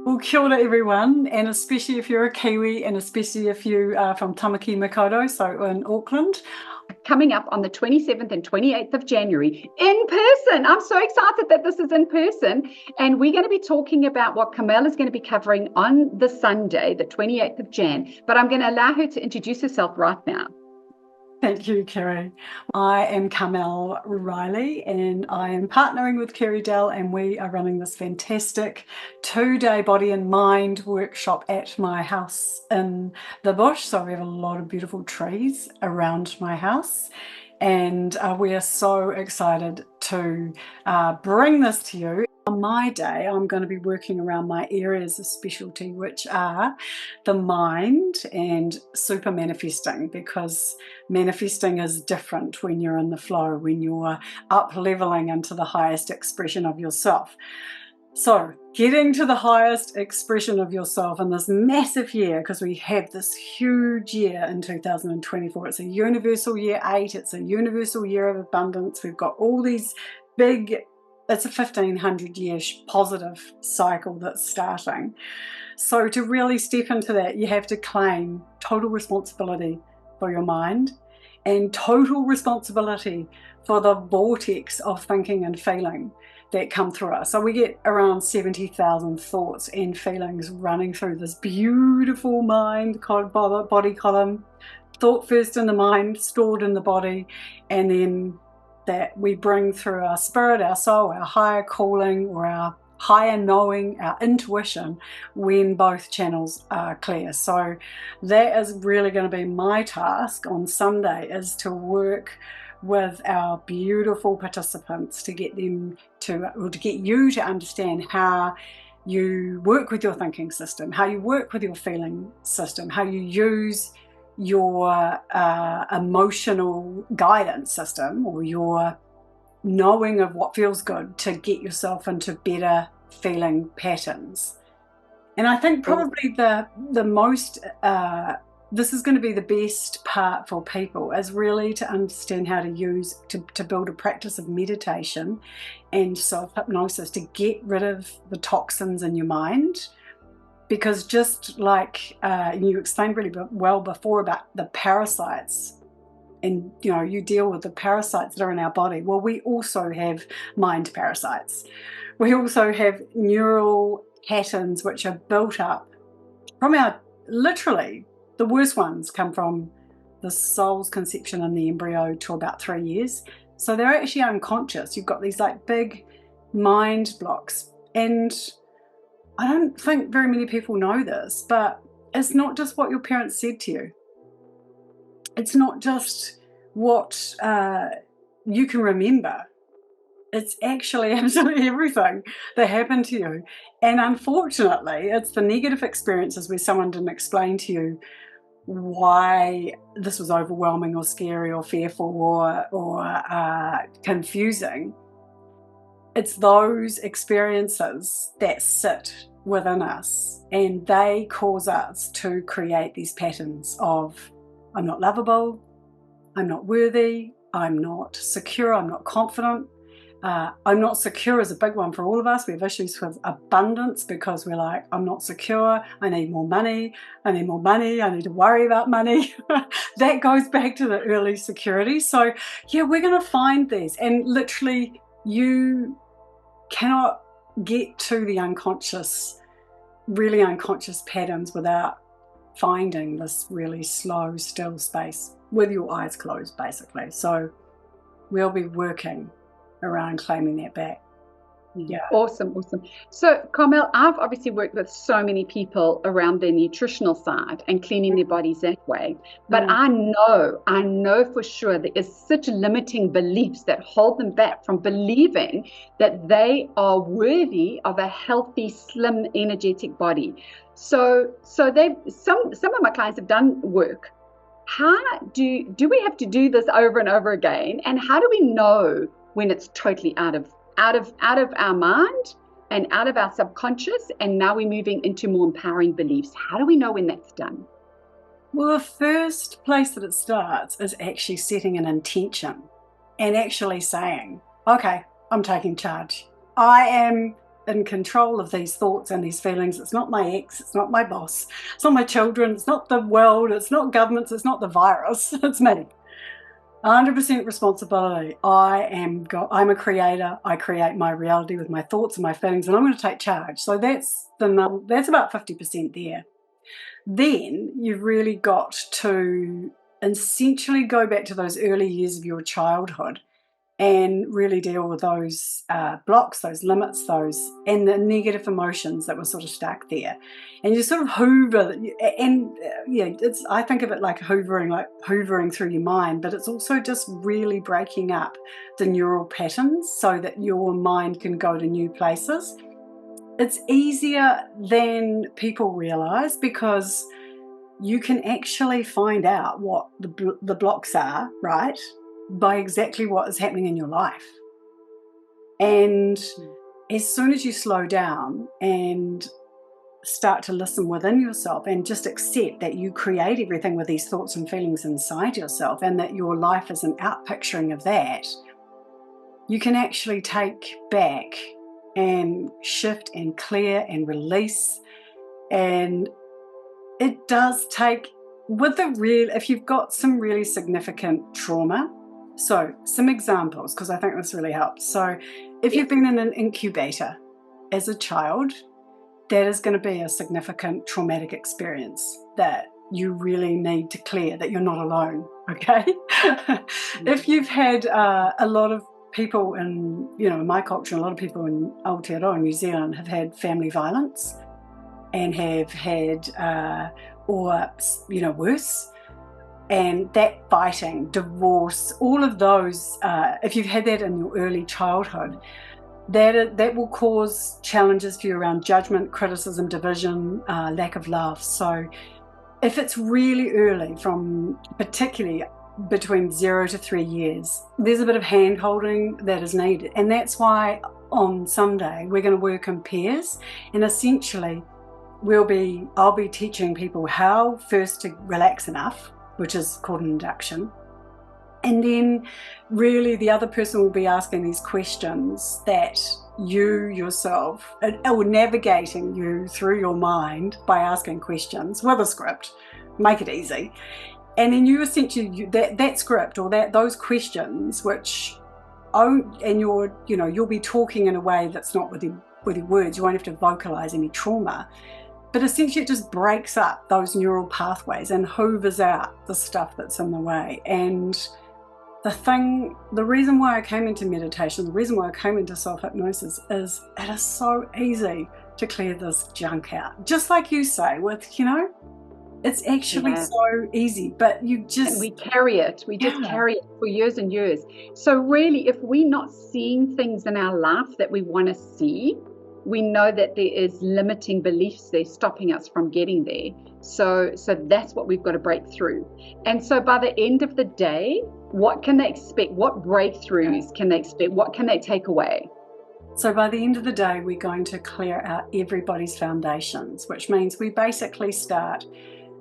Well, kia ora everyone, and especially if you're a Kiwi, and especially if you are from Tamaki Makaurau, so in Auckland. Coming up on the 27th and 28th of January in person. I'm so excited that this is in person. And we're going to be talking about what Kamel is going to be covering on the Sunday, the 28th of Jan. But I'm going to allow her to introduce herself right now. Thank you, Kerry. I am Carmel Riley, and I am partnering with Kerry Dell, and we are running this fantastic 2-day body and mind workshop at my house in the bush. So we have a lot of beautiful trees around my house, and we are so excited to bring this to you. On my day, I'm going to be working around my areas of specialty, which are the mind and super manifesting, because manifesting is different when you're in the flow, when you're up leveling into the highest expression of yourself. So getting to the highest expression of yourself in this massive year, because we have this huge year in 2024. It's a universal year 8. It's a universal year of abundance. We've got all these big, it's a 1500-year positive cycle that's starting. So to really step into that, you have to claim total responsibility for your mind and total responsibility for the vortex of thinking and feeling that come through us. So we get around 70,000 thoughts and feelings running through this beautiful mind body column. Thought first in the mind, stored in the body, and then that we bring through our spirit, our soul, our higher calling, or our higher knowing, our intuition, when both channels are clear. So that is really going to be my task on Sunday, is to work with our beautiful participants to get them to, or to get you to understand how you work with your thinking system, how you work with your feeling system, how you use your emotional guidance system, or your knowing of what feels good, to get yourself into better feeling patterns. And I think probably the most this is going to be the best part for people, is really to understand how to use to build a practice of meditation and self-hypnosis to get rid of the toxins in your mind. Because just like you explained really well before about the parasites, and you deal with the parasites that are in our body. Well, we also have mind parasites. We also have neural patterns which are built up from our, literally, the worst ones come from the soul's conception in the embryo to about 3 years. So they're actually unconscious. You've got these like big mind blocks. And I don't think very many people know this, but it's not just what your parents said to you. It's not just what you can remember. It's actually absolutely everything that happened to you. And unfortunately, it's the negative experiences where someone didn't explain to you why this was overwhelming or scary or fearful or confusing. It's those experiences that sit within us, and they cause us to create these patterns of, I'm not lovable, I'm not worthy, I'm not secure, I'm not confident. I'm not secure is a big one for all of us. We have issues with abundance because we're like, I'm not secure, I need more money, I need more money, I need to worry about money. That goes back to the early security. So yeah, we're going to find these, and literally you cannot get to the unconscious, really unconscious patterns without finding this really slow, still space with your eyes closed, basically. So we'll be working around claiming that back. Yeah. Awesome. So, Carmel, I've obviously worked with so many people around their nutritional side and cleaning their bodies that way. But I know for sure there is such limiting beliefs that hold them back from believing that they are worthy of a healthy, slim, energetic body. So they some of my clients have done work. How do we have to do this over and over again? And how do we know when it's totally out of our mind and out of our subconscious, and now we're moving into more empowering beliefs? How do we know when that's done? Well, the first place that it starts is actually setting an intention and actually saying, okay, I'm taking charge. I am in control of these thoughts and these feelings. It's not my ex, it's not my boss, it's not my children, it's not the world, it's not governments, it's not the virus, it's me. 100% responsibility. I'm a creator. I create my reality with my thoughts and my feelings, and I'm going to take charge. So that's about 50% there. Then you've really got to essentially go back to those early years of your childhood and really deal with those blocks, those limits, and the negative emotions that were sort of stuck there. And you sort of hoover, and I think of it like hoovering through your mind, but it's also just really breaking up the neural patterns so that your mind can go to new places. It's easier than people realize because you can actually find out what the blocks are, right, by exactly what is happening in your life. And as soon as you slow down and start to listen within yourself and just accept that you create everything with these thoughts and feelings inside yourself, and that your life is an outpicturing of that, you can actually take back and shift and clear and release. And it does take, if you've got some really significant trauma. So some examples, because I think this really helps. So if you've been in an incubator as a child, that is going to be a significant traumatic experience that you really need to clear, that you're not alone, okay? If you've had a lot of people in my culture, a lot of people in Aotearoa, New Zealand, have had family violence and have had, worse, and that fighting, divorce, all of those, if you've had that in your early childhood, that will cause challenges for you around judgment, criticism, division, lack of love. So if it's really early, from particularly between 0 to 3 years, there's a bit of hand holding that is needed. And that's why on Sunday we're going to work in pairs, and essentially I'll be teaching people how first to relax enough, which is called an induction. And then really the other person will be asking these questions that you yourself, or navigating you through your mind by asking questions with a script, make it easy. And then you essentially, that script or those questions, you'll be talking in a way that's not with your words. You won't have to vocalize any trauma. But essentially it just breaks up those neural pathways and hoovers out the stuff that's in the way. And the reason why I came into meditation, the reason why I came into self-hypnosis is it is so easy to clear this junk out. Just like you say, it's actually so easy, but and we carry it. We just carry it for years and years. So really, if we're not seeing things in our life that we want to see, we know that there is limiting beliefs there stopping us from getting there. So that's what we've got to break through. And so by the end of the day, what can they expect? What breakthroughs can they expect? What can they take away? So by the end of the day, we're going to clear out everybody's foundations, which means we basically start.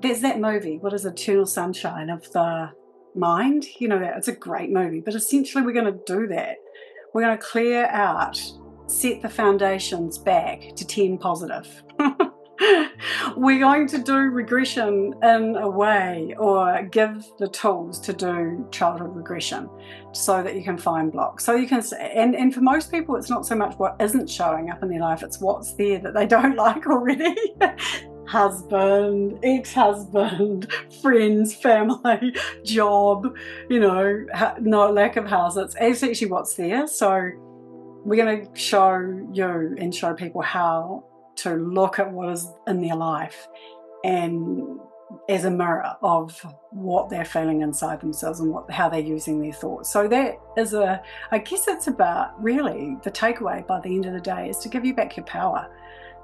There's that movie, what is Eternal Sunshine of the Mind? It's a great movie, but essentially we're going to do that. We're going to clear out, set the foundations back to 10 positive. We're going to do regression in a way, or give the tools to do childhood regression so that you can find blocks. So you can, and for most people, it's not so much what isn't showing up in their life, it's what's there that they don't like already. Husband, ex-husband, friends, family, job, no lack of house. It's actually what's there. So we're going to show you and show people how to look at what is in their life and as a mirror of what they're feeling inside themselves and how they're using their thoughts. So that is I guess it's about, really, the takeaway by the end of the day is to give you back your power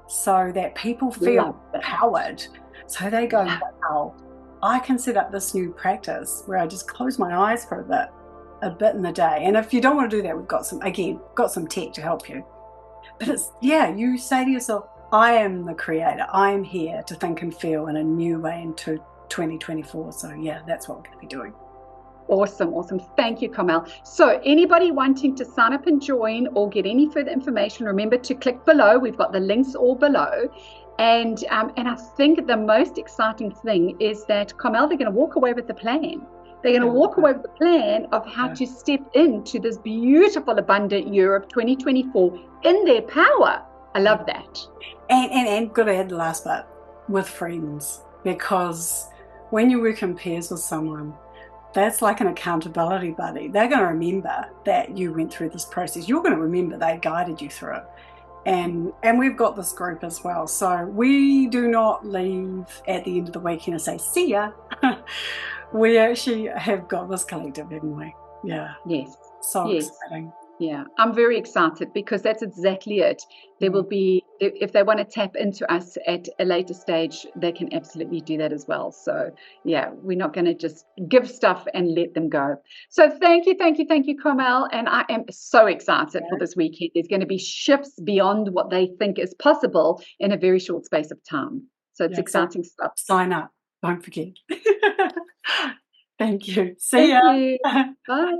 so that people feel empowered. So they go, wow, I can set up this new practice where I just close my eyes for a bit in the day. And if you don't want to do that, we've got some tech to help you. But you say to yourself, I am the creator. I am here to think and feel in a new way into 2024. So that's what we're going to be doing. Awesome, awesome. Thank you, Carmel. So anybody wanting to sign up and join or get any further information, remember to click below. We've got the links all below. And I think the most exciting thing is that, Carmel, they're going to walk away with the plan. They're going to walk away with the plan of how to step into this beautiful, abundant year of 2024 in their power. I love that. And got to add the last bit, with friends, because when you work in pairs with someone, that's like an accountability buddy. They're going to remember that you went through this process. You're going to remember they guided you through it. And we've got this group as well. So we do not leave at the end of the weekend and say, see ya. We actually have got this collective, haven't we? Yeah. Yes. So exciting. Yeah, I'm very excited because that's exactly it. There will be, if they want to tap into us at a later stage, they can absolutely do that as well. So yeah, we're not going to just give stuff and let them go. So thank you, Carmel. And I am so excited for this weekend. There's going to be shifts beyond what they think is possible in a very short space of time. So it's exciting stuff. Sign up. Don't forget. Thank you. See ya. Thank you. Bye.